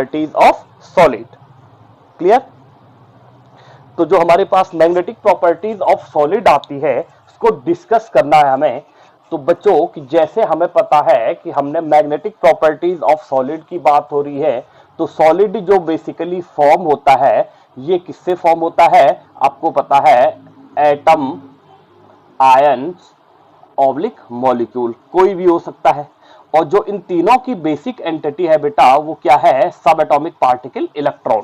Properties of solid. Clear? तो जो हमारे पास मैग्नेटिक प्रॉपर्टीज ऑफ सॉलिड आती है उसको डिस्कस करना है हमें। तो बच्चों कि जैसे हमें पता है कि हमने मैग्नेटिक प्रॉपर्टीज ऑफ सॉलिड की बात हो रही है, तो सॉलिड जो बेसिकली फॉर्म होता है ये किससे फॉर्म होता है? आपको पता है एटम, आयंस, ऑब्लिक मॉलिक्यूल, कोई भी हो सकता है। और जो इन तीनों की बेसिक एंटिटी है बेटा वो क्या है? सब एटॉमिक पार्टिकल, इलेक्ट्रॉन।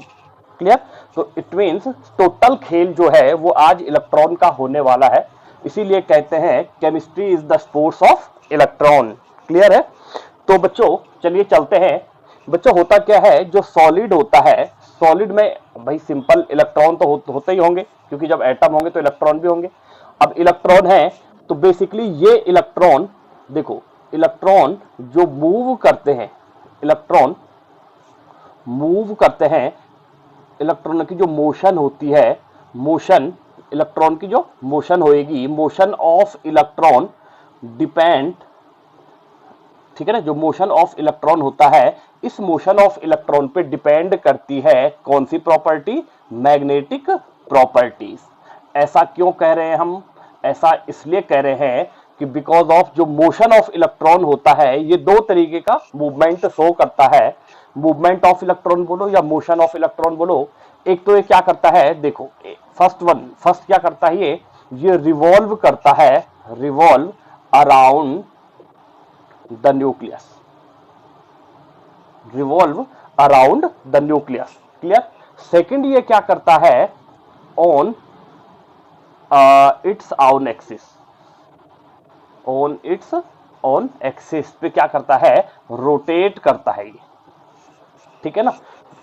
क्लियर? तो इट मींस टोटल खेल जो है वो आज इलेक्ट्रॉन का होने वाला है, इसीलिए कहते हैं chemistry is the sports of electron. Clear है? तो बच्चों चलिए चलते हैं। बच्चों होता क्या है, जो सॉलिड होता है, सॉलिड में भाई सिंपल इलेक्ट्रॉन तो होते ही होंगे, क्योंकि जब एटम होंगे तो इलेक्ट्रॉन भी होंगे। अब इलेक्ट्रॉन है तो बेसिकली ये इलेक्ट्रॉन, देखो इलेक्ट्रॉन जो मूव करते हैं, इलेक्ट्रॉन मूव करते हैं, इलेक्ट्रॉन की जो मोशन होती है, मोशन, इलेक्ट्रॉन की जो मोशन होएगी, मोशन ऑफ इलेक्ट्रॉन डिपेंड, ठीक है ना, जो मोशन ऑफ इलेक्ट्रॉन होता है, इस मोशन ऑफ इलेक्ट्रॉन पे डिपेंड करती है कौन सी प्रॉपर्टी? Magnetic properties. ऐसा क्यों कह रहे हैं हम? ऐसा इसलिए कह रहे हैं कि बिकॉज ऑफ जो मोशन ऑफ इलेक्ट्रॉन होता है ये दो तरीके का मूवमेंट शो करता है। मूवमेंट ऑफ इलेक्ट्रॉन बोलो या मोशन ऑफ इलेक्ट्रॉन बोलो। एक तो ये क्या करता है, देखो फर्स्ट क्या करता है, ये रिवॉल्व करता है, revolve around the nucleus, revolve around the nucleus. Clear? Second ये क्या करता है, on it's on axis, on it's on axis पे क्या करता है? रोटेट करता है ये। ठीक है ना?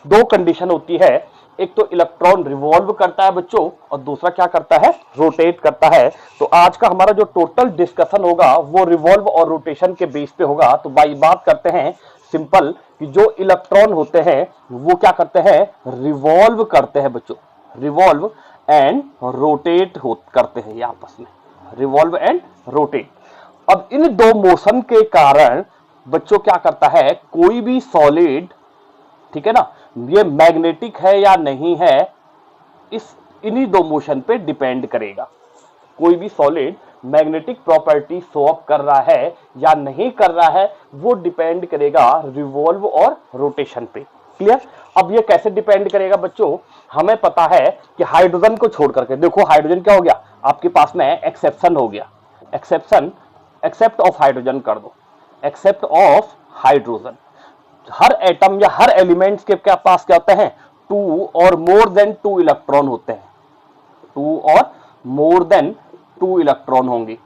दो कंडीशन होती है, एक तो इलेक्ट्रॉन रिवॉल्व करता है बच्चों, और दूसरा क्या करता है? रोटेट करता है। तो आज का हमारा जो टोटल डिस्कशन होगा वो रिवॉल्व और रोटेशन के बेस पे होगा। तो भाई बात करते हैं सिंपल कि जो इलेक्ट्रॉन होते हैं वो क्या करते हैं? रिवॉल्व करते हैं बच्चों, रिवॉल्व एंड रोटेट करते हैं ये आपस में, रिवॉल्व एंड रोटेट। अब इन दो मोशन के कारण बच्चों क्या करता है, कोई भी सॉलिड, ठीक है ना, ये मैग्नेटिक है या नहीं है, इस इन्हीं दो मोशन पे डिपेंड करेगा। कोई भी solid magnetic property show up कर रहा है या नहीं कर रहा है वो डिपेंड करेगा रिवॉल्व और रोटेशन पे। क्लियर? अब ये कैसे डिपेंड करेगा बच्चों? हमें पता है कि हाइड्रोजन को छोड़ करके, देखो हाइड्रोजन क्या हो गया आपके पास में, एक्सेप्शन हो गया, एक्सेप्शन, एक्सेप्ट ऑफ हाइड्रोजन कर दो, except of hydrogen. Her atom या हर एलिमेंट्स के क्या पास क्या होते हैं? 2 और मोर देन 2 इलेक्ट्रॉन होते हैं, 2 और मोर देन 2 इलेक्ट्रॉन होंगे।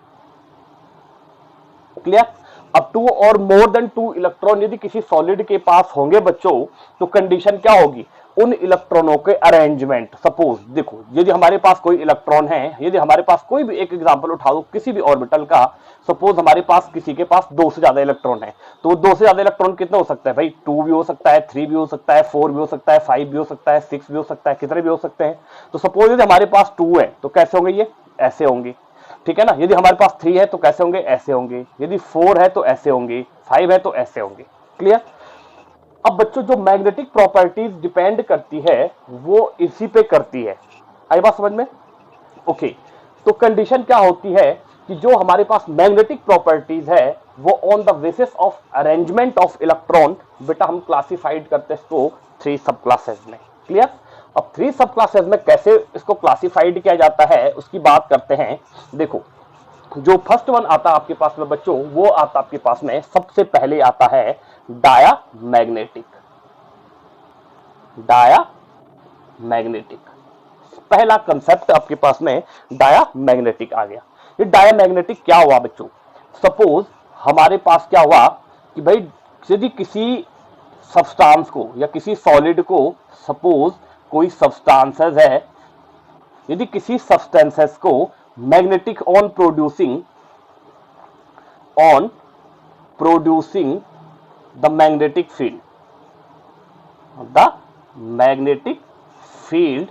क्लियर? अब 2 और मोर देन 2 इलेक्ट्रॉन यदि किसी सॉलिड के पास होंगे बच्चों, तो कंडीशन क्या होगी? उन इलेक्ट्रॉनों के अरेंजमेंट, सपोज देखो यदि हमारे पास कोई इलेक्ट्रॉन है, यदि हमारे पास कोई भी एक एग्जांपल उठा दो किसी भी ऑर्बिटल का, सपोज हमारे पास किसी के पास 2 से ज्यादा इलेक्ट्रॉन है, तो 2 से ज्यादा इलेक्ट्रॉन कितने हो सकता है भाई? 2 भी हो सकता है, 3 भी हो सकता है, 4 भी हो सकता है, 5 भी हो सकता है, 6 भी हो सकता है, कितने भी हो सकते हैं। तो सपोज यदि हमारे पास 2 है तो कैसे होंगे? ये ऐसे होंगे, ठीक है ना। यदि हमारे पास 3 है तो कैसे होंगे? ऐसे होंगे। यदि 4 है तो ऐसे होंगे, 5 है तो ऐसे होंगे। क्लियर? अब बच्चों जो मैग्नेटिक प्रॉपर्टीज डिपेंड करती है वो इसी पे करती है। आई बात समझ में? ओके, तो कंडीशन क्या होती है कि जो हमारे पास मैग्नेटिक प्रॉपर्टीज है वो on the basis of arrangement of electron, बेटा हम क्लासिफाइड करते हैं इसको 3 सब क्लासेस में। क्लियर? अब 3 सब क्लासेस में कैसे इसको क्लासिफाइड किया जाता है उसकी बात करते हैं। देखो जो फर्स्ट वन आता है आपके पास में बच्चों, वो आता आपके पास में सबसे पहले आता है डायामैग्नेटिक। डायामैग्नेटिक पहला कंसेप्ट आपके पास में डायामैग्नेटिक आ गया। ये डायामैग्नेटिक क्या हुआ बच्चों? सपोज हमारे पास क्या हुआ कि भाई यदि किसी सब्सटेंस को या किसी सॉलिड को, सपोज कोई सब्सटेंसेस है, यदि किसी सब्सटेंसेस को magnetic on producing the magnetic field,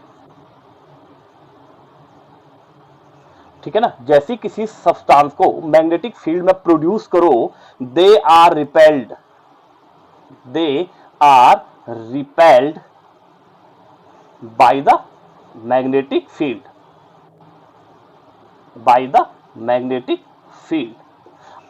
ठीक है ना, जैसे किसी सब्सटेंस को मैग्नेटिक फील्ड में प्रोड्यूस करो, they are repelled by the magnetic field, by the magnetic field.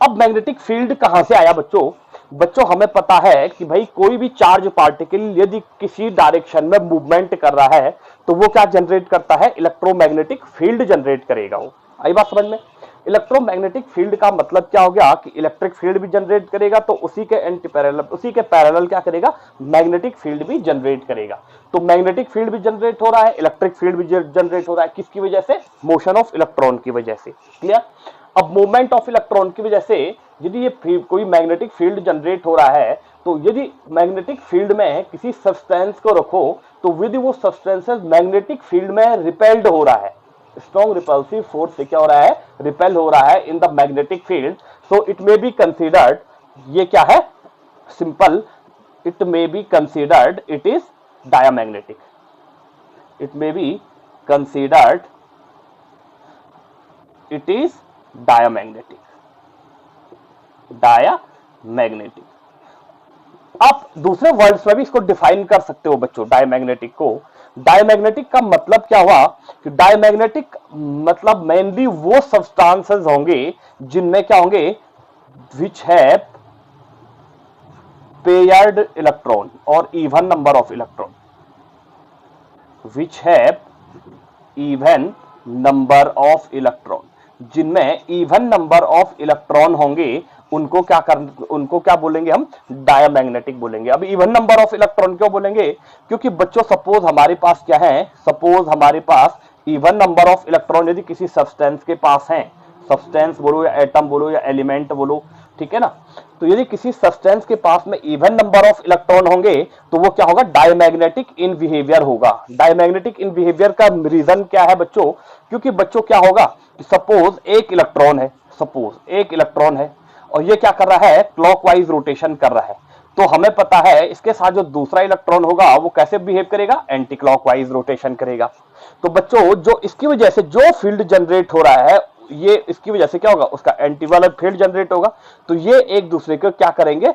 अब मैग्नेटिक फील्ड कहां से आया बच्चों? बच्चों हमें पता है कि भाई कोई भी चार्ज पार्टिकल यदि किसी डायरेक्शन में मूवमेंट कर रहा है तो वो क्या जनरेट करता है? इलेक्ट्रोमैग्नेटिक फील्ड जनरेट करेगा। वो आई बात समझ में? इलेक्ट्रोमैग्नेटिक फील्ड का मतलब क्या हो गया कि इलेक्ट्रिक फील्ड भी जनरेट करेगा, तो उसी के एंटी पैरेलल, उसी के पैरेलल क्या करेगा? मैग्नेटिक फील्ड भी जनरेट करेगा। तो मैग्नेटिक फील्ड भी जनरेट हो रहा है, इलेक्ट्रिक फील्ड भी जनरेट हो रहा है, किसकी वजह से? मोशन ऑफ इलेक्ट्रॉन की वजह से। क्लियर? अब मूवमेंट ऑफ इलेक्ट्रॉन की वजह से यदि ये कोई मैग्नेटिक फील्ड जनरेट हो रहा है, तो यदि मैग्नेटिक फील्ड में किसी सब्सटेंस को रखो तो विद वो सब्सटेंसेस मैग्नेटिक फील्ड में रिपेल्ड हो रहा है, स्ट्रॉन्ग रिपल्सिव फोर्स से क्या हो रहा है? रिपेल हो रहा है in the magnetic field. So it may be considered, ये क्या है? Simple, it may be considered it is diamagnetic, it may be considered it is diamagnetic, diamagnetic. आप दूसरे वर्ड्स में भी इसको डिफाइन कर सकते हो बच्चों डायमैग्नेटिक को। डायमैग्नेटिक का मतलब क्या हुआ कि डायमैग्नेटिक मतलब मेनली वो सब्सटेंसेस होंगे जिनमें क्या होंगे? विच हैव पेयर्ड इलेक्ट्रॉन और even number of electron, which have even number of electron, जिनमें इवन नंबर ऑफ इलेक्ट्रॉन होंगे उनको क्या बोलेंगे हम? डायमैग्नेटिक बोलेंगे। अब इवन नंबर ऑफ इलेक्ट्रॉन क्यों बोलेंगे? क्योंकि बच्चों सपोज हमारे पास क्या है? सपोज हमारे पास इवन नंबर ऑफ इलेक्ट्रॉन यदि किसी सब्सटेंस के पास है, सब्सटेंस बोलो या एटम बोलो या एलिमेंट बोलो, ठीक है ना, तो यदि किसी सब्सटेंस के पास में इवन नंबर ऑफ इलेक्ट्रॉन होंगे तो वो क्या होगा? डायमैग्नेटिक इन बिहेवियर होगा। डायमैग्नेटिक इन बिहेवियर का रीजन क्या है बच्चों? क्योंकि बच्चों क्या होगा, सपोज एक इलेक्ट्रॉन है, सपोज एक इलेक्ट्रॉन है और ये क्या कर रहा है? क्लॉकवाइज रोटेशन कर रहा है, तो हमें पता है इसके साथ जो दूसरा इलेक्ट्रॉन होगा वो कैसे बिहेव करेगा? एंटी क्लॉकवाइज रोटेशन करेगा। तो बच्चों जो इसकी वजह से जो फील्ड जनरेट हो रहा है, ये इसकी वजह से क्या होगा? उसका एंटी वाला फील्ड जनरेट होगा, तो ये एक दूसरे को क्या करेंगे?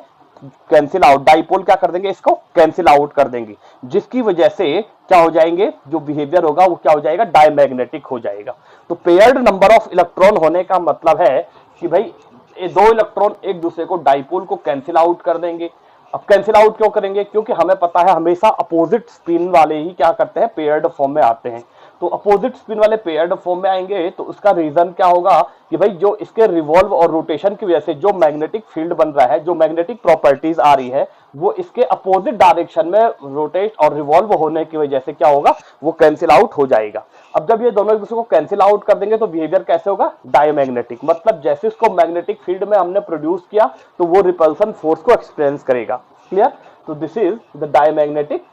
कैंसिल आउट, डाइपोल क्या कर देंगे? इसको कैंसिल आउट कर देंगे, जिसकी वजह से क्या हो जाएंगे? जो बिहेवियर होगा वो क्या हो जाएगा? डायमैग्नेटिक हो जाएगा। तो पेयर्ड नंबर ऑफ इलेक्ट्रॉन होने का मतलब है कि भाई ये दो इलेक्ट्रॉन एक दूसरे को डाइपोल को कैंसिल आउट कर देंगे। अब कैंसिल आउट क्यों करेंगे? क्योंकि हमें पता है हमेशा अपोजिट स्पिन वाले ही क्या करते हैं? पेयर्ड फॉर्म में आते हैं। तो अपोजिट स्पिन वाले पेयर्ड फॉर्म में आएंगे तो उसका रीजन क्या होगा कि भाई जो इसके रिवॉल्व और रोटेशन की वजह से जो मैग्नेटिक फील्ड बन रहा है, जो मैग्नेटिक प्रॉपर्टीज आ रही है, वो इसके अपोजिट डायरेक्शन में रोटेट और रिवॉल्व होने की वजह से क्या होगा? वो कैंसिल आउट हो जाएगा। अब जब ये दोनों एक दूसरे को कैंसिल आउट कर देंगे तो बिहेवियर कैसे होगा? डायमैग्नेटिक। मतलब जैसे इसको मैग्नेटिक फील्ड में हमने प्रोड्यूस किया तो वो रिपल्सन फोर्स को एक्सपीरियंस करेगा। क्लियर? तो this is the diamagnetic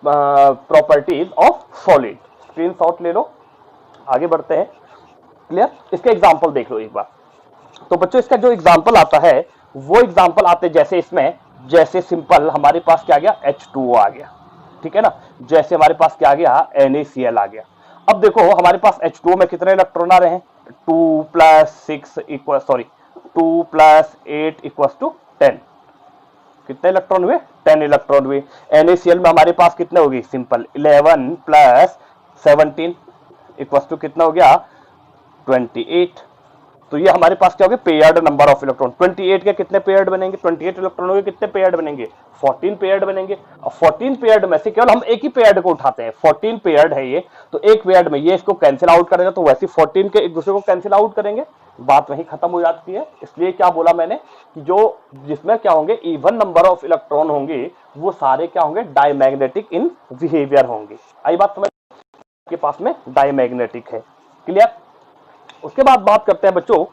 properties of solid. Screenshot ले लो, आगे बढ़ते हैं। क्लियर? इसका एग्जांपल देख लो एक बार। तो बच्चों इसका जो एग्जांपल आता है वो एग्जांपल आते जैसे इसमें, जैसे सिंपल हमारे पास क्या आ गया? H2O आ गया, ठीक है ना। जैसे हमारे पास क्या आ गया? NaCl आ गया। अब देखो हमारे पास H2O में कितने इलेक्ट्रॉन आ रहे हैं? 2 + 8 = 10। कितने इलेक्ट्रॉन हुए? 10 इलेक्ट्रॉन हुए। NaCl में हमारे पास कितने होगी? सिंपल 11 + 17 = कितना हो गया? 28। तो ये हमारे पास क्या हो गया? Paired number of electron. 28 के कितने पेयर्ड बनेंगे? 28 इलेक्ट्रॉनों के कितने पेयर्ड बनेंगे? 14 पेयर्ड बनेंगे। और 14 पेयर्ड में से केवल हम एक ही पेयर्ड को उठाते हैं, 14 पेयर्ड है ये, तो एक पेयर्ड में ये इसको कैंसिल आउट करेगा, तो वैसे 14 के एक दूसरे को कैंसिल आउट करेंगे, बात वहीं खत्म हो जाती है। इसलिए क्या बोला मैंने कि जो जिसमें क्या होंगे? इवन नंबर ऑफ इलेक्ट्रॉन होंगे वो सारे क्या होंगे? डायमैग्नेटिक इन बिहेवियर होंगे। आई बात समझ? के पास में डायमैग्नेटिक है। क्लियर? उसके बाद बात करते हैं बच्चों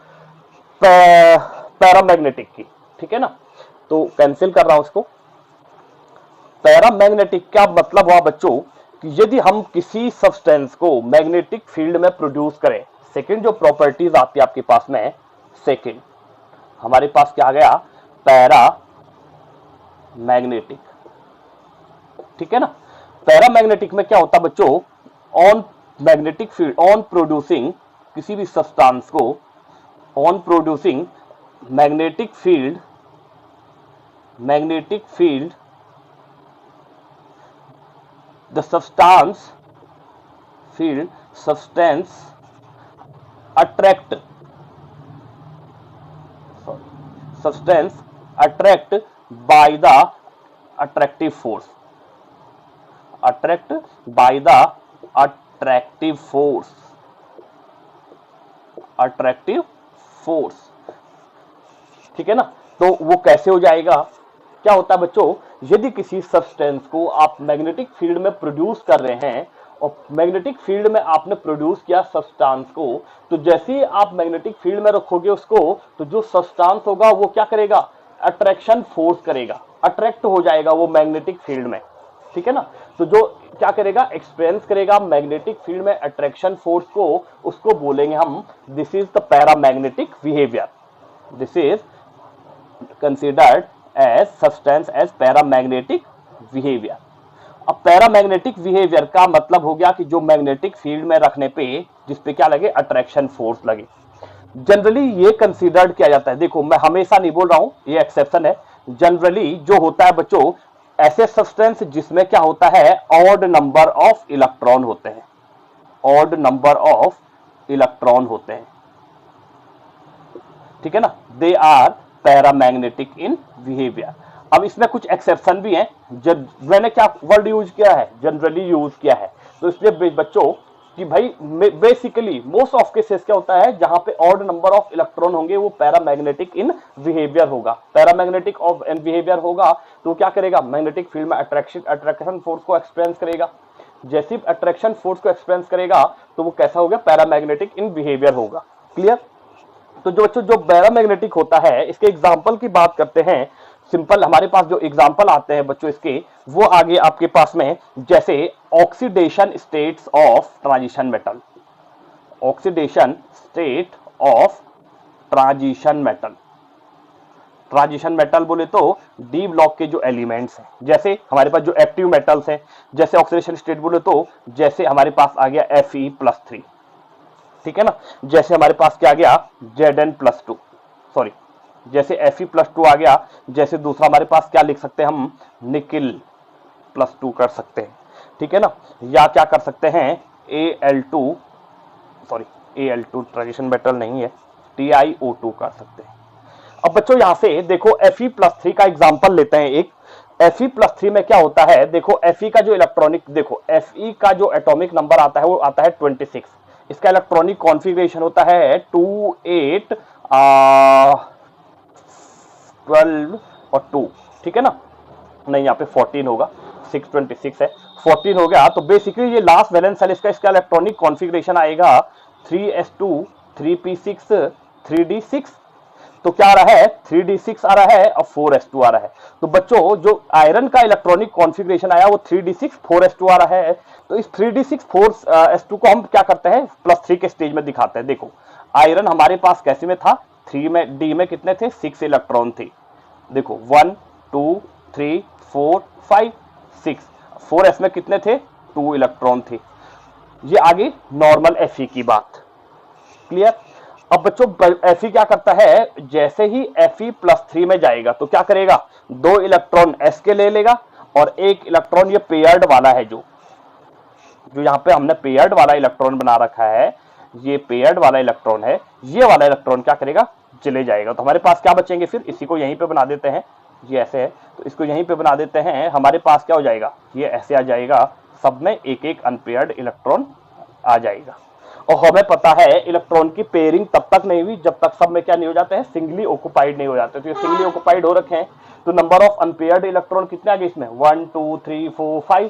पैरामैग्नेटिक की, ठीक है ना। तो कैंसिल कर रहा हूं इसको। पैरामैग्नेटिक क्या मतलब हुआ बच्चों कि यदि हम किसी सब्सटेंस को मैग्नेटिक फील्ड में प्रोड्यूस करें, सेकंड जो प्रॉपर्टीज आती है आपके पास में, सेकंड हमारे पास क्या आ गया? पैरामैग्नेटिक, ठीक है ना। पैरामैग्नेटिक में क्या होता है बच्चों? On magnetic field, on producing किसी भी सब्सटेंस को, on producing magnetic field the substance field substance attract substance attract by the attractive force, attract by the attractive force, attractive force, ठीक है ना। तो वो कैसे हो जाएगा, क्या होता है बच्चों, यदि किसी सब्सटेंस को आप मैग्नेटिक फील्ड में प्रोड्यूस कर रहे हैं और मैग्नेटिक फील्ड में आपने प्रोड्यूस किया सब्सटेंस को, तो जैसे ही आप मैग्नेटिक फील्ड में रखोगे उसको, तो जो सब्सटेंस होगा वो क्या करेगा, अट्रैक्शन फोर्स करेगा, अट्रैक्ट हो जाएगा वो मैग्नेटिक फील्ड में, ठीक है ना। तो जो क्या करेगा, एक्सपीरियंस करेगा मैग्नेटिक फील्ड में अट्रैक्शन फोर्स को, उसको बोलेंगे हम this is the paramagnetic behaviour, this is considered as substance as paramagnetic behaviour. अब पैरामैग्नेटिक बिहेवियर का मतलब हो गया कि जो मैग्नेटिक फील्ड में रखने पे जिसपे क्या लगे, अट्रैक्शन फोर्स लगे। जनरली ये कंसीडर्ड किया जाता है, देखो मैं हमेशा नहीं बोल रहा हूं, ये एक्सेप्शन है। जनरली जो होता है बच्चों, ऐसे सब्सटेंस जिसमें क्या होता है, ऑड नंबर ऑफ इलेक्ट्रॉन होते हैं, ऑड नंबर ऑफ इलेक्ट्रॉन होते हैं, ठीक है ना, they are paramagnetic in behaviour. अब इसमें कुछ एक्सेप्शन भी हैं, जब मैंने क्या वर्ड यूज किया है, जनरली यूज किया है, तो इसलिए बच्चों कि भाई बेसिकली मोस्ट ऑफ केसेस क्या होता है, जहां पे ऑड नंबर ऑफ इलेक्ट्रॉन होंगे वो पैरामैग्नेटिक इन बिहेवियर होगा, पैरामैग्नेटिक ऑफ इन बिहेवियर होगा, तो क्या करेगा, मैग्नेटिक फील्ड में अट्रैक्शन फोर्स को एक्सपीरियंस करेगा। जैसे अट्रैक्शन फोर्स को एक्सपीरियंस करेगा तो वो कैसा होगा, पैरामैग्नेटिक इन बिहेवियर होगा। क्लियर। तो जो बच्चों जो पैरामैग्नेटिक होता है, इसके एग्जांपल की बात करते हैं, सिंपल हमारे पास जो एग्जांपल आते हैं बच्चों इसके, वो आगे आपके पास में, जैसे oxidation states of transition metal, oxidation state of transition metal, transition metal बोले तो डी ब्लॉक के जो एलिमेंट्स हैं, जैसे हमारे पास जो एक्टिव मेटल्स हैं, जैसे ऑक्सीडेशन स्टेट बोले तो जैसे हमारे पास आ गया Fe+3, ठीक है ना, जैसे हमारे पास क्या आ गया Zn+2, सॉरी जैसे Fe+2 आ गया, जैसे दूसरा हमारे पास क्या लिख सकते हैं हम, Nickel+2 कर सकते हैं, ठीक है ना, या क्या कर सकते हैं Al2, sorry Al2 transition metal नहीं है, TiO2 कर सकते हैं। अब बच्चों यहां से देखो Fe+3 का एग्जांपल लेते हैं एक। Fe+3 में क्या होता है, देखो Fe का जो इलेक्ट्रॉनिक, देखो Fe का जो एटॉमिक नंबर आता है वो आता है 26, इसका इलेक्ट्रॉनिक कॉन्फ़िगरेशन होता है 2 8 12 और 2, ठीक है ना, नहीं यहाँ पे 14 होगा, 626 है, 14 हो गया। तो बेसिकली ये लास्ट वैलेंस सेल इसका इलेक्ट्रॉनिक कॉन्फ़िगरेशन आएगा 3s2 3p6 3d6, तो क्या आ रहा है 3d6 आ रहा है और 4s2 आ रहा है। तो बच्चों जो आयरन का इलेक्ट्रॉनिक कॉन्फ़िगरेशन आया वो 3d6 4s2 आ रहा है, तो इस 3d6 4s2 को हम क्या करते हैं +3 के स्टेज में दिखाते हैं। देखो आयरन हमारे पास कैसे में था, 3 में, डी में कितने थे, 6 इलेक्ट्रॉन थे, देखो 1 2 3 4 5 6, 4s में कितने थे, 2 इलेक्ट्रॉन थे। ये आगे नॉर्मल Fe की बात, क्लियर। अब बच्चों Fe क्या करता है, जैसे ही Fe+3 में जाएगा तो क्या करेगा, 2 इलेक्ट्रॉन s के ले लेगा और 1 इलेक्ट्रॉन ये पेयर्ड वाला है, जो यहाँ पे हमने पेयर्ड वाला इलेक्ट्रॉन बना रखा है, ये पेयर्ड वाला इलेक्ट्रॉन है, ये वाला इलेक्ट्रॉन क्या करेगा, चले जाएगा। तो हमारे पास क्या बचेंगे, फिर इसी को यहीं पे बना देते हैं, ये ऐसे है तो इसको यहीं पे बना देते हैं, हमारे पास क्या हो जाएगा, ये ऐसे आ जाएगा, सब में एक एक अनपेयर्ड इलेक्ट्रॉन आ जाएगा। और हमें पता है इलेक्ट्रॉन की पेयरिंग तब तक नहीं हुई जब तक सब में क्या नहीं हो जाते हैं, सिंगली ऑक्युपाइड नहीं हो जाते। तो ये सिंगली ऑक्युपाइड हो रखे हैं, तो नंबर ऑफ अनपेयर्ड इलेक्ट्रॉन कितने आ गए इसमें, 1 2 3 4 5।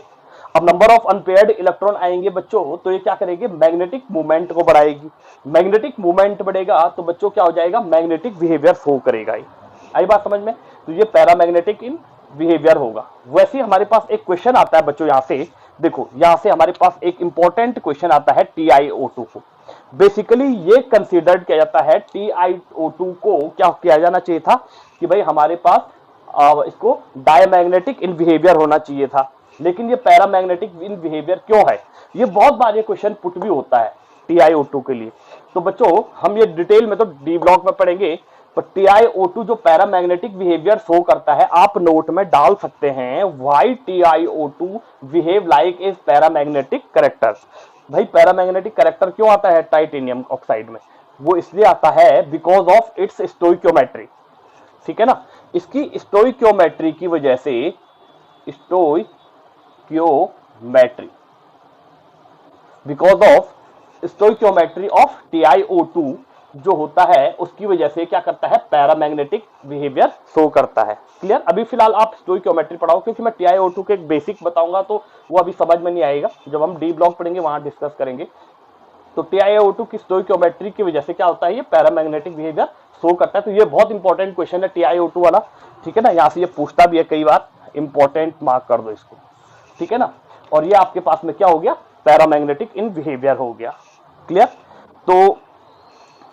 अब नंबर ऑफ अनपेयर्ड इलेक्ट्रॉन आएंगे बच्चों, तो ये क्या करेंगे, मैग्नेटिक मूवमेंट को बढ़ाएगी, मैग्नेटिक मूवमेंट बढ़ेगा तो बच्चों क्या हो जाएगा, मैग्नेटिक बिहेवियर शो करेगा। आई बात समझ में, तो ये पैरामैग्नेटिक इन बिहेवियर होगा। वैसे हमारे पास एक क्वेश्चन आता है बच्चों, यहाँ से देखो, यहाँ से हमारे पास एक इंपॉर्टेंट क्वेश्चन आता है TiO2 को। बेसिकली ये कंसीडर्ड किया जाता है, TiO2 को क्या किया जाना चाहिए था कि भाई हमारे पास इसको डायमैग्नेटिक इन बिहेवियर होना चाहिए था, लेकिन ये पैरामैग्नेटिक इन बिहेवियर क्यों है, ये बहुत बार ये क्वेश्चन पुट भी होता है TiO2 के लिए। तो बच्चों हम ये डिटेल में तो डी ब्लॉक में पढ़ेंगे, पर TiO2 जो पैरामैग्नेटिक बिहेवियर शो करता है, आप नोट में डाल सकते हैं why TiO2 behave like a paramagnetic character. भाई पैरामैग्नेटिक कैरेक्टर क्यों आता है टाइटेनियम ऑक्साइड में? वो इसलिए आता है बिकॉज ऑफ इट्स स्टोइकियोमेट्री। ठीक है ना, इसकी स्टोइकियोमेट्री की वजह से, stoichiometry, because of stoichiometry of TiO2 जो होता है, उसकी वजह से क्या करता है, पैरामैग्नेटिक बिहेवियर शो करता है। क्लियर? अभी फिलहाल आप स्टोइकियोमेट्री पढ़ाओ, क्योंकि मैं TiO2 के एक बेसिक बताऊंगा तो वो अभी समझ में नहीं आएगा, जब हम डी ब्लॉक पढ़ेंगे वहां डिस्कस करेंगे। तो TiO2 की स्टोइकियोमेट्री की वजह से क्या होता है, ये पैरामैग्नेटिक बिहेवियर शो करता है। तो ये बहुत इंपॉर्टेंट क्वेश्चन है TiO2 वाला। ठीक है ना, यहाँ से ये पूछता भी है कई बार, इंपॉर्टेंट मार्क कर दो इसको। ठीक है ना, और ये आपके पास में क्या हो गया, पैरामैग्नेटिक इन बिहेवियर हो गया। क्लियर? तो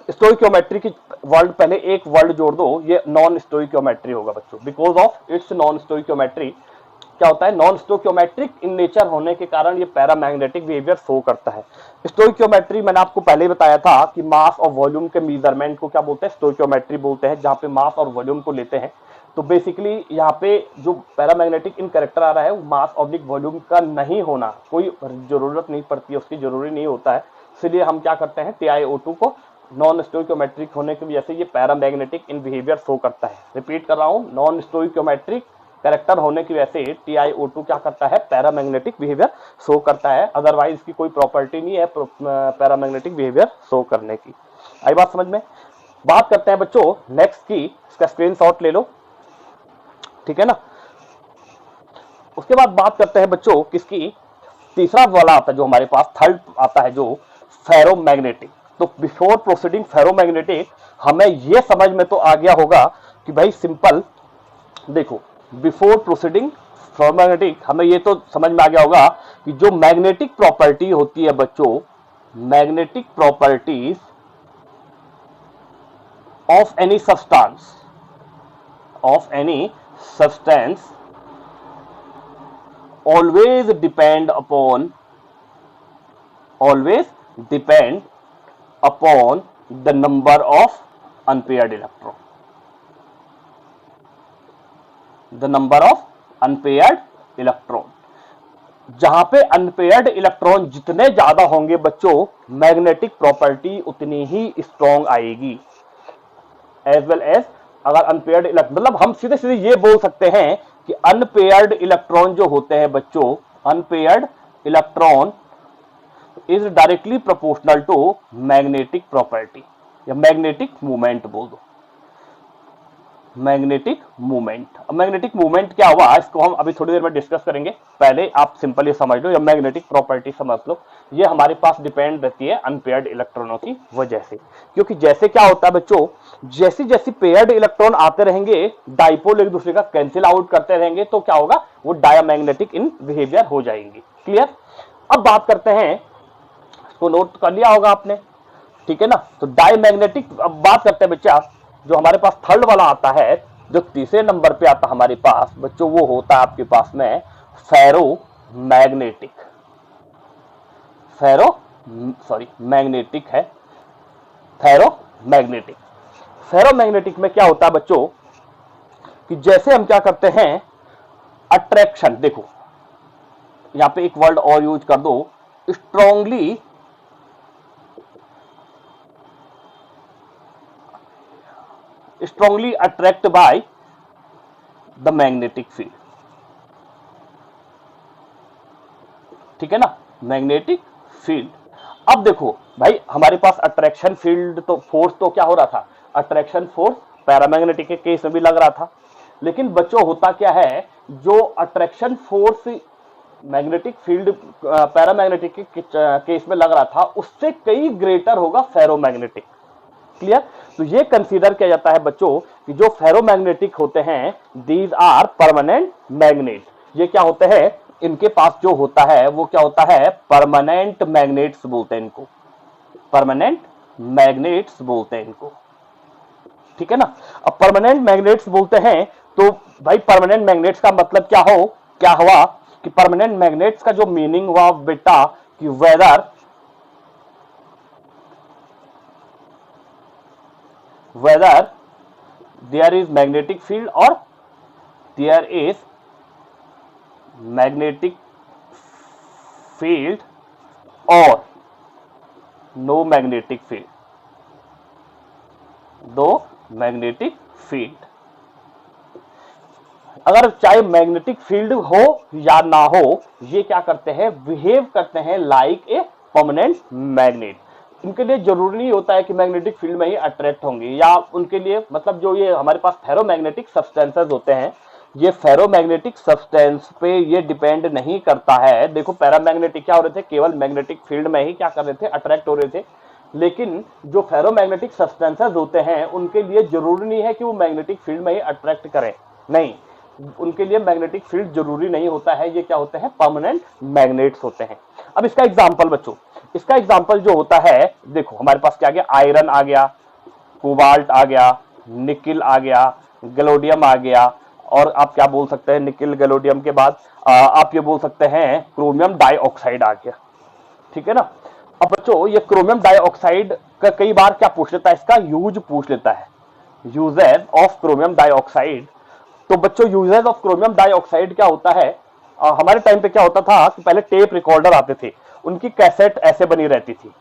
स्टोइकियोमेट्री की वर्ड, पहले एक वर्ड जोड़ दो, ये नॉन स्टोइकियोमेट्री होगा बच्चों, because of its non stoichiometry. क्या होता है, नॉन स्टोइकियोमेट्रिक इन नेचर होने के कारण ये पैरामैग्नेटिक बिहेवियर शो करता है। स्टोइकियोमेट्री मैंने आपको पहले ही बताया था कि मास और वॉल्यूम के मेजरमेंट को क्या बोलते हैं, स्टोइकियोमेट्री बोलते हैं, जहां पे मास और वॉल्यूम को लेते हैं। तो बेसिकली यहाँ पे जो पैरामैग्नेटिक इन कैरेक्टर आ रहा है, वो मास ऑब्लिक वॉल्यूम का नहीं होना, कोई जरूरत नहीं पड़ती है उसकी, जरूरी नहीं होता है। इसलिए हम क्या करते हैं, TiO2 को नॉन स्टोइकियोमेट्रिक होने की वजह से ये पैरामैग्नेटिक इन बिहेवियर शो करता है। रिपीट कर रहा हूं, नॉन स्टोइकियोमेट्रिक कैरेक्टर होने की वजह से TiO2 क्या करता है, पैरामैग्नेटिक बिहेवियर शो करता है। अदरवाइज इसकी कोई प्रॉपर्टी नहीं है पैरामैग्नेटिक बिहेवियर शो करने की। आई बात समझ में? बात करते हैं बच्चों नेक्स्ट की, इसका स्क्रीनशॉट ले लो। ठीक है ना, उसके बाद बात करते हैं बच्चों किसकी, तीसरा वाला आता है जो हमारे पास, थर्ड आता है जो फेरोमैग्नेटिक। तो बिफोर प्रोसीडिंग फेरोमैग्नेटिक, हमें यह समझ में तो आ गया होगा कि भाई सिंपल देखो, बिफोर प्रोसीडिंग फेरोमैग्नेटिक हमें ये तो समझ में आ गया होगा कि जो मैग्नेटिक प्रॉपर्टी होती है बच्चों, magnetic properties of any substance, of any substance always depend upon the number of unpaired electron, the number of unpaired electron। जहां पे अनपेयर्ड इलेक्ट्रॉन जितने ज्यादा होंगे बच्चों, मैग्नेटिक प्रॉपर्टी उतनी ही स्ट्रॉन्ग आएगी। एज वेल एज अगर अनपेयर्ड इलेक्ट्रॉन, मतलब हम सीधे सीधे ये बोल सकते हैं कि अनपेयर्ड इलेक्ट्रॉन जो होते हैं बच्चों, unpaired electron is directly proportional to magnetic property, या मैग्नेटिक मूवमेंट बोल दो, मैग्नेटिक मूवमेंट। अब मैग्नेटिक मूवमेंट क्या हुआ, इसको हम अभी थोड़ी देर में डिस्कस करेंगे। पहले आप सिंपल ये समझ लो, या मैग्नेटिक प्रॉपर्टी समझ लो, ये हमारे पास डिपेंड रहती है अनपेयर्ड इलेक्ट्रॉनों की वजह से। क्योंकि जैसे क्या होता है बच्चों, जैसी जैसी पेयर्ड इलेक्ट्रॉन आते रहेंगे, डाइपोल एक दूसरे का कैंसिल आउट करते रहेंगे, तो क्या होगा, वो डायमैग्नेटिक इन बिहेवियर हो जाएंगी। क्लियर? अब बात करते हैं, इसको नोट कर लिया होगा आपने, ठीक है ना। तो डायमैग्नेटिक, अब बात करते हैं बच्चा, जो हमारे पास थर्ड वाला आता है, जो तीसरे नंबर पे आता है हमारे पास बच्चों, वो होता है आपके पास में फेरोमैग्नेटिक। मैग्नेटिक है, फेरोमैग्नेटिक। फेरोमैग्नेटिक में क्या होता है बच्चों कि जैसे हम क्या करते हैं, अट्रैक्शन, देखो यहां पे एक वर्ड और यूज कर दो, strongly attract bye the magnetic field. ठीक है ना, मैग्नेटिक फील्ड। अब देखो भाई, हमारे पास अट्रैक्शन फील्ड तो फोर्स तो क्या हो रहा था, अट्रैक्शन फोर्स पैरामैग्नेटिक के केस में भी लग रहा था। लेकिन बच्चों होता क्या है, जो attraction force magnetic field paramagnetic के केस में लग रहा था, उससे कई ग्रेटर होगा फेरोमैग्नेटिक। क्लियर? तो ये कंसीडर किया जाता है बच्चों कि जो फेरोमैग्नेटिक होते हैं, दीज आर परमानेंट मैग्नेट। ये क्या होते हैं, इनके पास जो होता है वो क्या होता है, परमानेंट मैग्नेट्स बोलते हैं इनको, परमानेंट मैग्नेट्स बोलते हैं इनको। ठीक है ना। अब परमानेंट मैग्नेट्स बोलते हैं, तो भाई परमानेंट मैग्नेट्स का मतलब क्या हुआ कि परमानेंट मैग्नेट्स का जो मीनिंग हुआ बेटा, कि whether there is magnetic field और देयर इज मैग्नेटिक फील्ड और नो मैग्नेटिक फील्ड, दो मैग्नेटिक फील्ड। अगर चाहे मैग्नेटिक फील्ड हो या ना हो, ये क्या करते हैं, बिहेव करते हैं लाइक ए परमानेंट मैग्नेट। उनके लिए जरूरी नहीं होता है कि मैग्नेटिक फील्ड में ही अट्रैक्ट होंगे, या उनके लिए मतलब जो ये हमारे पास फेरोमैग्नेटिक सब्सटेंसेस होते हैं, ये फेरोमैग्नेटिक सब्सटेंस पे ये डिपेंड नहीं करता है। देखो पैरामैग्नेटिक क्या हो रहे थे, केवल मैग्नेटिक फील्ड में ही क्या कर रहे थे, अट्रैक्ट हो रहे थे। लेकिन जो फेरोमैग्नेटिक सब्सटेंसेस होते हैं उनके लिए जरूरी नहीं है कि वो मैग्नेटिक फील्ड में ही अट्रैक्ट करें, नहीं, उनके लिए मैग्नेटिक फील्ड जरूरी नहीं होता है। ये क्या होते हैं, परमानेंट मैग्नेट्स होते हैं। अब इसका एग्जांपल बच्चों, इसका एग्जांपल जो होता है, देखो हमारे पास क्या आ गया, आयरन आ गया, कोबाल्ट आ गया, निकिल आ गया, गैलोडियम आ गया, और आप क्या बोल सकते हैं, निकिल गैलोडियम के बाद आप ये बोल सकते हैं क्रोमियम डाइऑक्साइड आ गया, ठीक है ना। अब बच्चों ये क्रोमियम डाइऑक्साइड का कई बार क्या पूछ लेता है, इसका यूज पूछ लेता है, यूजेज ऑफ क्रोमियम डाइऑक्साइड। तो बच्चों यूजेज ऑफ क्रोमियम डाइऑक्साइड क्या होता है, हमारे टाइम पे क्या होता था कि पहले टेप रिकॉर्डर आते थे, उनकी कैसेट ऐसे बनी रहती थी,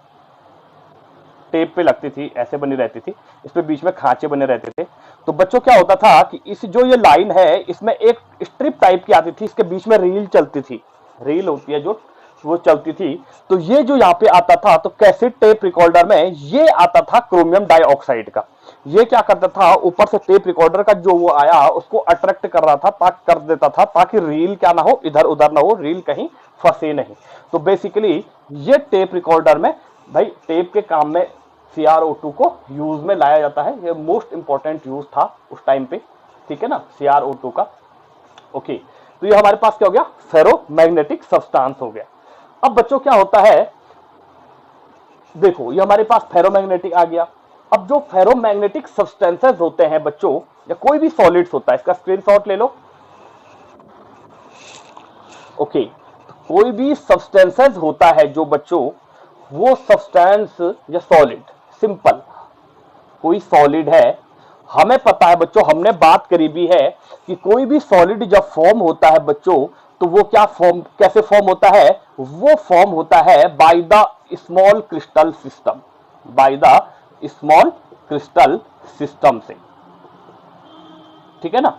टेप पे लगती थी, ऐसे बनी रहती थी, इसमें बीच में खांचे बने रहते थे। तो बच्चों क्या होता था कि इस जो ये लाइन है इसमें एक स्ट्रिप टाइप की आती थी, इसके बीच में रील चलती थी, रील होती है जो वो चलती थी। तो ये जो यहाँ पे आता था, तो कैसेट टेप रिकॉर्डर में ये आता था क्रोमियम डाइऑक्साइड का। ये क्या करता था, ऊपर से टेप रिकॉर्डर का जो वो आया उसको अट्रैक्ट कर रहा था, कर देता था, ताकि रील क्या ना हो, इधर उधर ना हो, रील कहीं फंसे नहीं। तो बेसिकली ये टेप रिकॉर्डर में भाई टेप के काम में CrO2 को यूज में लाया जाता है। ये मोस्ट इंपॉर्टेंट यूज था उस टाइम पे, ठीक है ना, CrO2 का। ओके, तो ये हमारे पास क्या हो गया, फेरोमैग्नेटिक सब्सटेंस हो गया। अब बच्चों क्या होता है, देखो ये हमारे पास फेरोमैग्नेटिक आ गया। अब जो फेरोमैग्नेटिक सब्सटेंसेस होते हैं बच्चों, या कोई भी सॉलिड्स होता है, इसका स्क्रीनशॉट ले लो। ओके, कोई भी सब्सटेंसेस होता है जो बच्चों, वो सब्सटेंस या सॉलिड, सिंपल कोई सॉलिड है, हमें पता है बच्चों, हमने बात करी भी है कि कोई भी सॉलिड जब फॉर्म होता है बच्चों, तो वो क्या फॉर्म, कैसे फॉर्म होता है, वो फॉर्म होता है by the small crystal system, by the small crystal system से, ठीक है ना।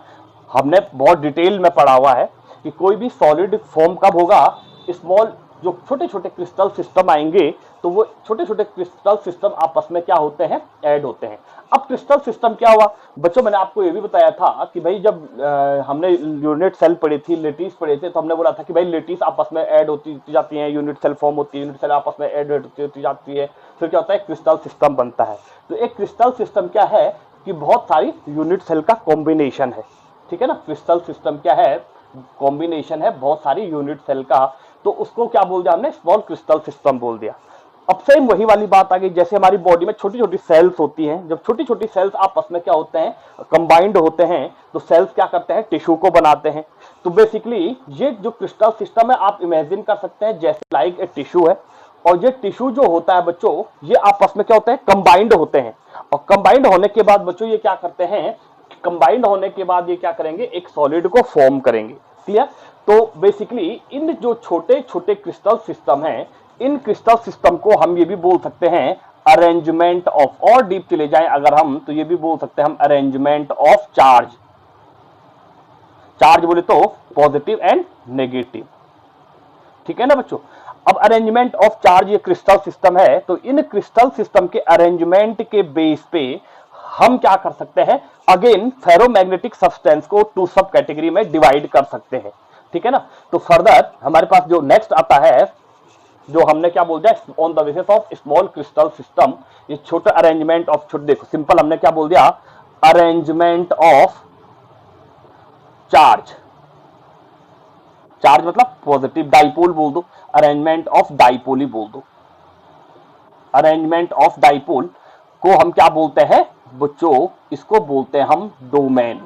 हमने बहुत डिटेल में पढ़ा हुआ है कि कोई भी सॉलिड फॉर्म कब होगा, स्मॉल जो छोटे छोटे क्रिस्टल सिस्टम आएंगे, तो वो छोटे छोटे क्रिस्टल सिस्टम आपस में क्या होते हैं, ऐड होते हैं। अब क्रिस्टल सिस्टम क्या हुआ बच्चों, मैंने आपको ये भी बताया था कि भाई जब हमने यूनिट सेल पढ़ी थी, लेटिस पढ़े थे, तो हमने बोला था कि भाई लेटिस आपस में ऐड होती जाती हैं, यूनिट सेल फॉर्म होती है, यूनिट सेल आपस में ऐड होती जाती है, फिर क्या होता है, क्रिस्टल सिस्टम बनता है। तो एक क्रिस्टल सिस्टम क्या है कि बहुत सारी यूनिट सेल का कॉम्बिनेशन है, ठीक है ना। क्रिस्टल सिस्टम क्या है, कॉम्बिनेशन है बहुत सारी यूनिट सेल का, तो उसको क्या बोल दिया हमने, स्मॉल क्रिस्टल सिस्टम बोल दिया। अब सेम वही वाली बात आ गई, जैसे हमारी बॉडी में छोटी छोटी सेल्स होती हैं, जब छोटी छोटी सेल्स आपस में क्या होते हैं, कंबाइंड होते हैं, तो सेल्स क्या करते हैं, टिश्यू को बनाते हैं। तो बेसिकली ये जो क्रिस्टल सिस्टम है, आप इमेजिन कर सकते हैं जैसे लाइक ए टिश्यू है, और ये टिश्यू जो होता है बच्चों, ये आपस में क्या होते हैं, कंबाइंड होते हैं। और कंबाइंड होने के बाद बच्चों ये क्या करते हैं, कंबाइंड होने के बाद ये क्या करेंगे, एक सॉलिड को फॉर्म करेंगे, क्लियर। तो बेसिकली इन जो छोटे छोटे क्रिस्टल सिस्टम हैं, इन क्रिस्टल सिस्टम को हम ये भी बोल सकते हैं अरेंजमेंट ऑफ, और डीप चले जाएं अगर हम, तो ये भी बोल सकते हैं हम अरेंजमेंट ऑफ चार्ज। चार्ज बोले तो पॉजिटिव एंड नेगेटिव, ठीक है ना बच्चों। अब अरेंजमेंट ऑफ चार्ज ये क्रिस्टल सिस्टम है, तो इन क्रिस्टल सिस्टम के अरेंजमेंट के बेस पे हम क्या कर सकते हैं, अगेन फेरोमैग्नेटिक सब्सटेंस को टू सब कैटेगरी में डिवाइड कर सकते हैं, ठीक है ना। तो फर्दर हमारे पास जो नेक्स्ट आता है, जो हमने क्या बोल दिया, on the basis of small crystal system, ये छोटा अरेंजमेंट ऑफ, छोटे देखो सिंपल हमने क्या बोल दिया, अरेंजमेंट ऑफ चार्ज। चार्ज मतलब पॉजिटिव, डाइपोल बोल दो, अरेंजमेंट ऑफ डाइपोल ही बोल दो। अरेंजमेंट ऑफ डाइपोल को हम क्या बोलते हैं बच्चों, इसको बोलते हैं हम डोमेन।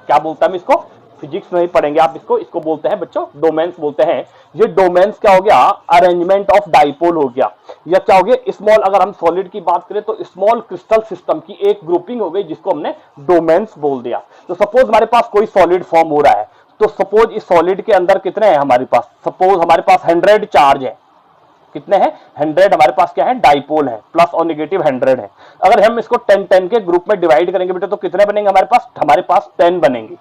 क्या बोलते हैं हम इसको, फिजिक्स में ही पढ़ेंगे आप इसको, इसको बोलते हैं बच्चों डोमेन्स बोलते हैं। ये डोमेन्स क्या हो गया, अरेंजमेंट ऑफ डाइपोल हो गया, या क्या हो गया स्मॉल, अगर हम सॉलिड की बात करें तो स्मॉल क्रिस्टल सिस्टम की एक ग्रुपिंग हो गई जिसको हमने डोमेन्स बोल दिया। तो सपोज हमारे पास कोई सॉलिड फॉर्म हो रहा है, तो सपोज इस सॉलिड के अंदर कितने हैं हमारे पास, सपोज हमारे पास 100 चार्ज है, कितने हैं 100 हमारे पास क्या है डाइपोल है, प्लस और नेगेटिव 100 है। अगर हम इसको 10-10 के ग्रुप में डिवाइड करेंगे बेटे तो कितने बनेंगे हमारे पास 10 बनेंगे।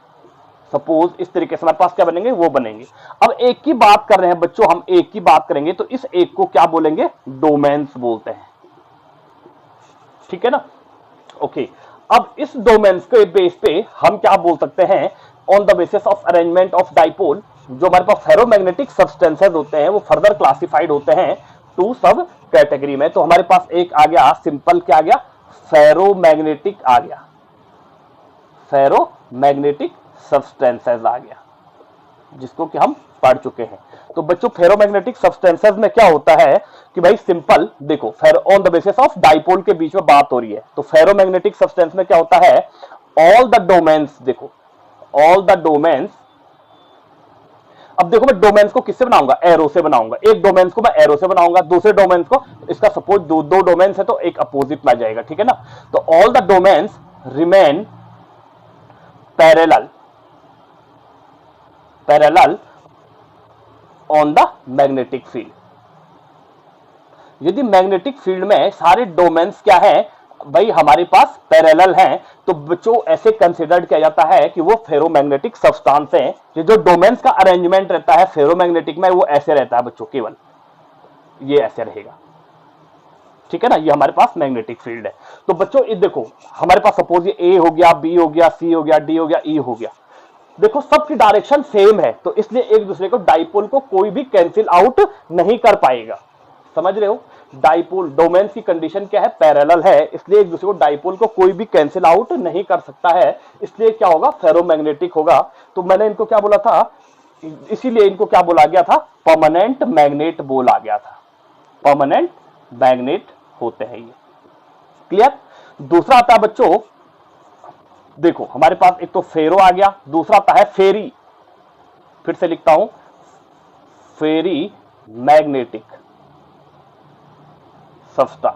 सपोज इस तरीके से हमारे पास क्या बनेंगे, वो बनेंगे। अब एक की बात कर रहे हैं बच्चों, हम एक की बात करेंगे तो इस एक को क्या बोलेंगे, डोमेन्स बोलते हैं, ठीक है ना। ओके, अब इस डोमेन्स के बेस पे हम क्या बोल सकते हैं, on the basis of arrangement of dipole जो हमारे पास फेरोमैग्नेटिक सब्सटेंसेस होते हैं वो फर्दर क्लासिफाइड होते हैं टू सब कैटेगरी में। तो हमारे पास एक आ गया सिंपल, क्या आ गया, फेरोमैग्नेटिक आ गया, फेरोमैग्नेटिक सब्सटेंसेस आ गया, जिसको कि हम पढ़ चुके हैं। तो बच्चों फेरोमैग्नेटिक सब्सटेंसेस में क्या होता है कि भाई सिंपल देखो, on the basis of dipole के बीच में बात हो रही है, तो फेरोमैग्नेटिक सब्सटेंस में क्या होता है, ऑल द डोमेन्स, देखो ऑल द डोमेन्स। अब देखो मैं डोमेन्स को किससे बनाऊंगा, एरो से बनाऊंगा, एक डोमेन्स को मैं एरो से बनाऊंगा, दूसरे डोमेन्स को, इसका सपोज दो डोमेन्स है तो एक अपोजिट में आ जाएगा, ठीक है ना। तो all the domains remain parallel on the magnetic field. यदि मैग्नेटिक फील्ड में सारे डोमेन्स क्या है भाई हमारे पास पैरेलल हैं, तो बच्चों ऐसे कंसीडर्ड किया जाता है कि वो फेरोमैग्नेटिक सब्सटेंस है। ये जो डोमेन्स का अरेंजमेंट रहता है फेरोमैग्नेटिक में वो ऐसे रहता है बच्चों, केवल ये ऐसे रहेगा, ठीक है ना। ये हमारे पास मैग्नेटिक फील्ड है। तो बच्चों ये देखो हमारे पास सपोज ये ए हो गया, बी हो गया, सी हो गया, डी हो गया, ई हो गया, देखो सबकी डायरेक्शन सेम है, तो इसलिए एक दूसरे को डाइपोल को कोई भी कैंसिल आउट नहीं कर पाएगा, समझ रहे हो। डाइपोल डोमेन्स की कंडीशन क्या है, पैरेलल है, इसलिए एक दूसरे को डाइपोल को कोई भी कैंसिल आउट नहीं कर सकता है, इसलिए क्या होगा, फेरोमैग्नेटिक होगा। तो मैंने इनको क्या बोला था, इसीलिए इनको क्या बोला गया था, परमानेंट मैग्नेट बोला गया था, परमानेंट मैग्नेट होते हैं ये, क्लियर। दूसरा आता है बच्चों, देखो हमारे पास एक तो फेरो आ गया, दूसरा आता है फेरी, फिर से लिखता हूं, फेरी मैग्नेटिक सब्सटेंस।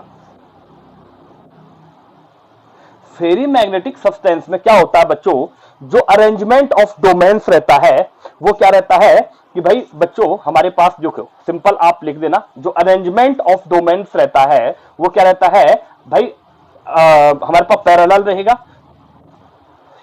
फेरी मैग्नेटिक सब्सटेंस में क्या होता है बच्चों, जो अरेंजमेंट ऑफ डोमेन्स रहता है वो क्या रहता है कि भाई बच्चों हमारे पास जो सिंपल आप लिख देना, जो अरेंजमेंट ऑफ डोमेन्स रहता है वो क्या रहता है भाई, हमारे पास पैरेलल रहेगा,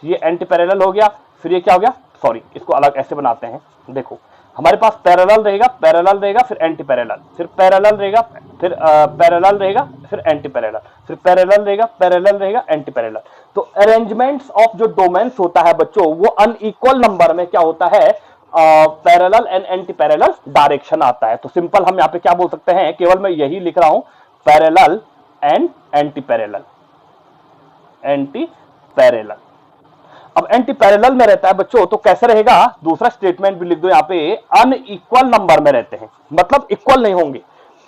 ये एंटी पैरेलल हो गया, फिर ये क्या हो गया, सॉरी इसको अलग ऐसे बनाते हैं, देखो हमारे पास पैरेलल रहेगा, पैरेलल रहेगा, फिर एंटी पैरेलल, फिर पैरेलल रहेगा, फिर पैरेलल रहेगा, फिर एंटी पैरेलल, फिर पैरेलल रहेगा, पैरेलल रहेगा, एंटी पैरेलल। तो अरेंजमेंट्स ऑफ जो डोमेन्स होता है बच्चों वो अनइक्वल नंबर में क्या होता है, parallel and anti parallel direction आता है। तो सिंपल हम यहाँ पे क्या बोल सकते हैं, केवल मैं यही लिख रहा हूं, parallel and anti parallel, anti parallel. अब एंटी पैरेलल में रहता है बच्चों तो कैसे रहेगा, दूसरा स्टेटमेंट भी लिख दो यहाँ पे, अनइक्वल नंबर में रहते हैं, मतलब इक्वल नहीं होंगे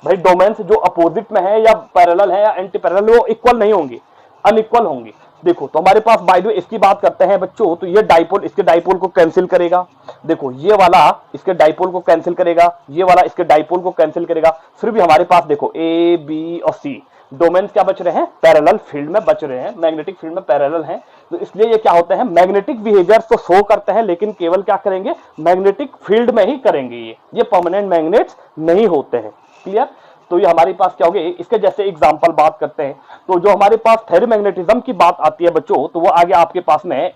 भाई, डोमेन्स जो अपोजिट में है या पैरेलल है या एंटी पैरेलल वो इक्वल नहीं होंगे, अनइक्वल होंगे। देखो तो हमारे पास बाय द वे इसकी बात करते हैं बच्चों, तो ये डाइपोल इसके डाइपोल को कैंसिल करेगा, देखो ये वाला इसके डाइपोल को कैंसिल करेगा, ये वाला इसके डाइपोल को कैंसिल करेगा, फिर भी हमारे पास देखो ए बी और सी डोमेन्स क्या बच रहे हैं, पैरेलल फील्ड में बच रहे हैं, मैग्नेटिक फील्ड में पैरेलल हैं। तो इसलिए ये क्या होते हैं, मैग्नेटिक बिहेवियर्स तो शो करते हैं लेकिन केवल क्या करेंगे, मैग्नेटिक फील्ड में ही करेंगे, ये परमानेंट मैग्नेट्स नहीं होते हैं, क्लियर। तो ये हमारे पास क्या हो गए, इसके जैसे एग्जांपल बात करते हैं, तो जो हमारे पास फेरोमैग्नेटिज्म की बात आती है बच्चों, तो वो आ गया आपके पास में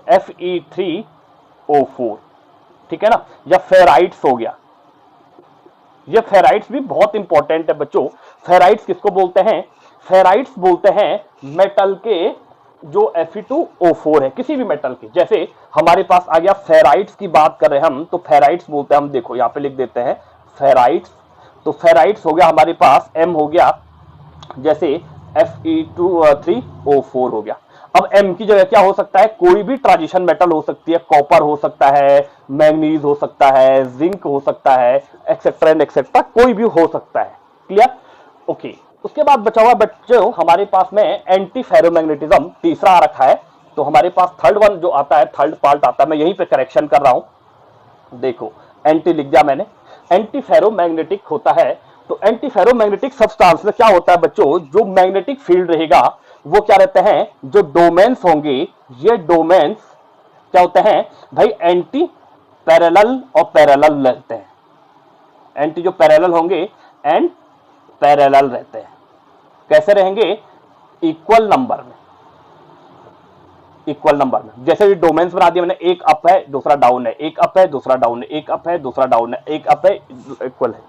Fe3O4, ठीक है ना, या फेराइट्स हो गया। ये फेराइट्स भी बहुत इंपॉर्टेंट है बच्चों। फेराइट्स किसको बोलते हैं, फेराइट्स बोलते हैं मेटल के जो Fe2O4 है, किसी भी मेटल के, जैसे हमारे पास आ गया फेराइट्स की बात कर रहे हैं हम, तो फेराइट्स बोलते हैं हम, देखो यहाँ पे लिख देते हैं फेराइट्स। तो फेराइट्स हो गया हमारे पास, M हो गया, जैसे Fe3O4 हो गया। अब M की जगह क्या हो सकता है, कोई भी ट्रांजिशन मेटल हो सकती है, कॉपर हो सकता है, मैग्नीज हो सकता है, जिंक हो सकता है, एक्सेट्रा एंड एक्सेट्रा, कोई भी हो सकता है, क्लियर। ओके, उसके बाद बचा हुआ बच्चों हमारे पास में एंटी फेरोमैग्नेटिज्म तीसरा आ रखा है। तो हमारे पास थर्ड वन जो आता है, थर्ड पार्ट आता है, मैं यहीं पे करेक्शन कर रहा हूं। देखो एंटी लिख दिया मैंने, एंटी फेरोमैग्नेटिक होता है। तो एंटी फेरोमैग्नेटिक सब्सटेंस में क्या होता है बच्चों, जो मैग्नेटिक फील्ड रहेगा वो क्या रहते हैं, जो डोमेन्स होंगे, ये डोमेन्स क्या होते हैं भाई, एंटी पैरेलल और पैरेलल रहते हैं। एंटी जो पैरेलल होंगे एंड पैरेलल रहते हैं। कैसे रहेंगे, इक्वल नंबर में, इक्वल नंबर में। जैसे ये डोमेन्स बना दिया मैंने, एक अप है दूसरा डाउन है, एक अप है दूसरा डाउन है, एक अप है दूसरा डाउन है, एक अप है, इक्वल है।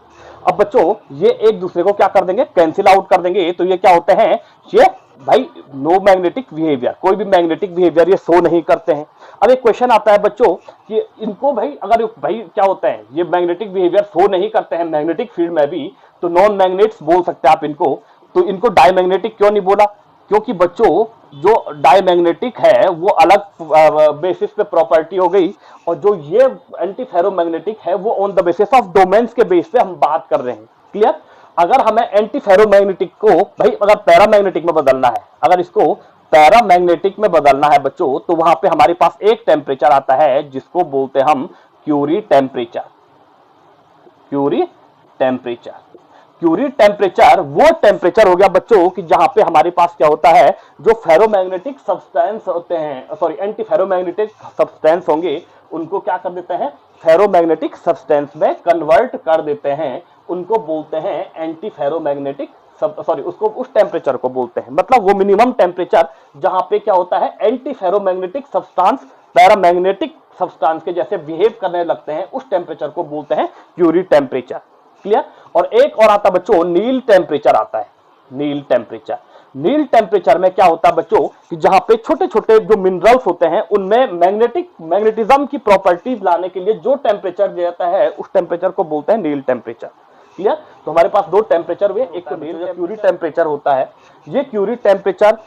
अब बच्चों ये एक दूसरे को क्या कर देंगे, कैंसिल आउट कर देंगे। तो ये क्या होते हैं, ये भाई नो मैग्नेटिक बिहेवियर, कोई भी मैग्नेटिक बिहेवियर ये शो नहीं करते हैं। अब एक क्वेश्चन आता है बच्चों कि इनको भाई, अगर भाई क्या होता है, ये मैग्नेटिक बिहेवियर शो नहीं करते हैं मैग्नेटिक फील्ड में भी, तो नॉन मैग्नेट्स बोल सकते हैं आप इनको। तो इनको डायमैग्नेटिक क्यों नहीं बोला, क्योंकि बच्चों जो डायमैग्नेटिक है वो अलग बेसिस पे प्रॉपर्टी हो गई, और जो ये एंटी फेरोमैग्नेटिक है वो on the basis of domains के बेस पे हम बात कर रहे हैं। क्लियर। अगर हमें एंटी फेरोमैग्नेटिक को भाई अगर पैरामैग्नेटिक में बदलना है, अगर इसको पैरामैग्नेटिक में बदलना है बच्चों, तो वहां पे हमारे पास एक टेम्परेचर आता है जिसको बोलते हैं हम Curie temperature. Curie temperature, Curie temperature वो टेम्परेचर हो गया बच्चों कि जहां पे हमारे पास क्या होता है, जो फेरोमैग्नेटिक सब्सटेंस होते हैं, सॉरी एंटी फेरोमैग्नेटिक सब्सटेंस होंगे, उनको क्या कर देते हैं, फेरोमैग्नेटिक सब्सटेंस में कन्वर्ट कर देते हैं। उनको बोलते हैं एंटी फेरोमैग्नेटिक, सॉरी उसको, उस टेम्परेचर को बोलते हैं, मतलब वो मिनिमम टेम्परेचर जहां पे क्या होता है, anti ferromagnetic substance paramagnetic substance के जैसे बिहेव करने लगते हैं, उस टेम्परेचर को बोलते हैं क्यूरी टेम्परेचर। क्लियर। और एक और आता बच्चों, नील टेम्परेचर आता है। नील टेम्परेचर, नील टेम्परेचर में क्या होता है बच्चों कि जहां पे छोटे छोटे जो मिनरल्स होते हैं उनमें मैग्नेटिज्म की प्रॉपर्टीज लाने के लिए जो टेम्परेचर देता है, उस टेम्परेचर को बोलते हैं नील टेम्परेचर। क्लियर। तो हमारे पास दो टेम्परेचर हुए, एक तो नील क्यूरी टेम्परेचर होता है। ये क्यूरी टेम्परेचर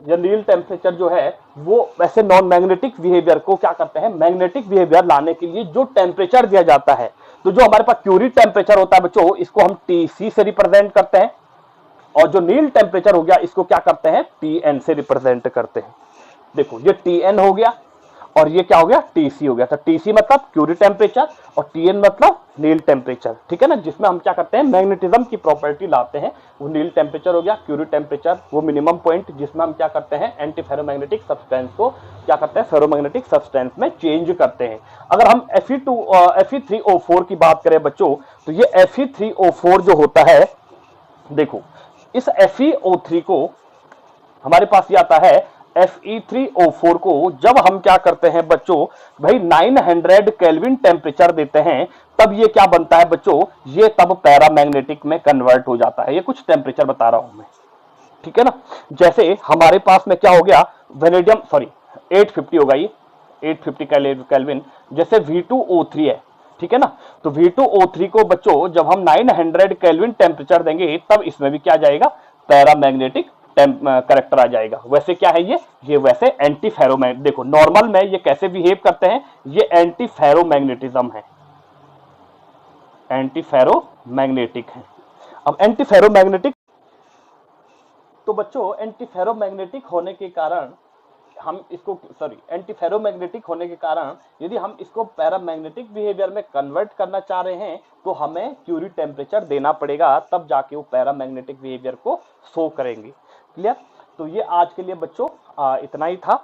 या नील टेम्परेचर जो है वो वैसे नॉन मैग्नेटिक बिहेवियर को क्या करते हैं, मैग्नेटिक बिहेवियर लाने के लिए जो टेम्परेचर दिया जाता है। तो जो हमारे पास क्यूरी टेम्परेचर होता है बच्चों, इसको हम टीसी से रिप्रेजेंट करते हैं, और जो नील टेम्परेचर हो गया इसको क्या करते हैं, टीएन से रिप्रेजेंट करते हैं। देखो ये टीएन हो गया और ये क्या हो गया, टीसी हो गया। तो टीसी मतलब क्यूरी टेम्परेचर और टीएन मतलब नील टेम्परेचर, ठीक है ना, जिसमें हम क्या करते हैं, मैग्नेटिज्म की प्रॉपर्टी लाते हैं। वो नील टेम्परेचर हो गया। क्यूरी टेम्परेचर वो मिनिमम पॉइंट जिसमें हम क्या करते हैं, एंटी फेरोमैग्नेटिक सब्सटेंस को क्या करते हैं, फेरोमैग्नेटिक सब्सटेंस में चेंज करते हैं। अगर हम Fe3O4 की बात करें बच्चों, तो ये Fe3O4 जो होता है, देखो इस FeO3 को हमारे पास ये आता है, Fe3O4 को जब हम क्या करते हैं बच्चों, भाई 900 केल्विन टेम्परेचर देते हैं, तब ये क्या बनता है बच्चों, ये तब पैरामैग्नेटिक में कन्वर्ट हो जाता है। ये कुछ टेम्परेचर बता रहा हूं मैं, ठीक है ना। जैसे हमारे पास में क्या हो गया, वेनेडियम, सॉरी 850 होगा ये, 850 केल्विन। जैसे V2O3 है, ठीक है ना, तो V2O3 को बच्चों जब हम 900 केल्विन टेम्परेचर देंगे, तब इसमें भी क्या जाएगा, पैरामैग्नेटिक करेक्टर आ जाएगा। वैसे क्या है ये वैसे एंटी फेरोमैग्नेटिक, देखो नॉर्मल में ये कैसे बिहेव करते हैं, ये एंटी फेरोमैग्नेटिज्म है, एंटी फेरोमैग्नेटिक है। अब एंटी फेरोमैग्नेटिक, तो बच्चों एंटी फेरोमैग्नेटिक होने के कारण हम इसको, सॉरी एंटी फेरोमैग्नेटिक होने के कारण यदि हम इसको पैरामैग्नेटिक बिहेवियर में कन्वर्ट करना चाह रहे हैं, तो हमें क्यूरी टेम्परेचर देना पड़ेगा, तब जाके वो पैरामैग्नेटिक बिहेवियर को शो करेंगे। क्लियर। तो ये आज के लिए बच्चों इतना ही था।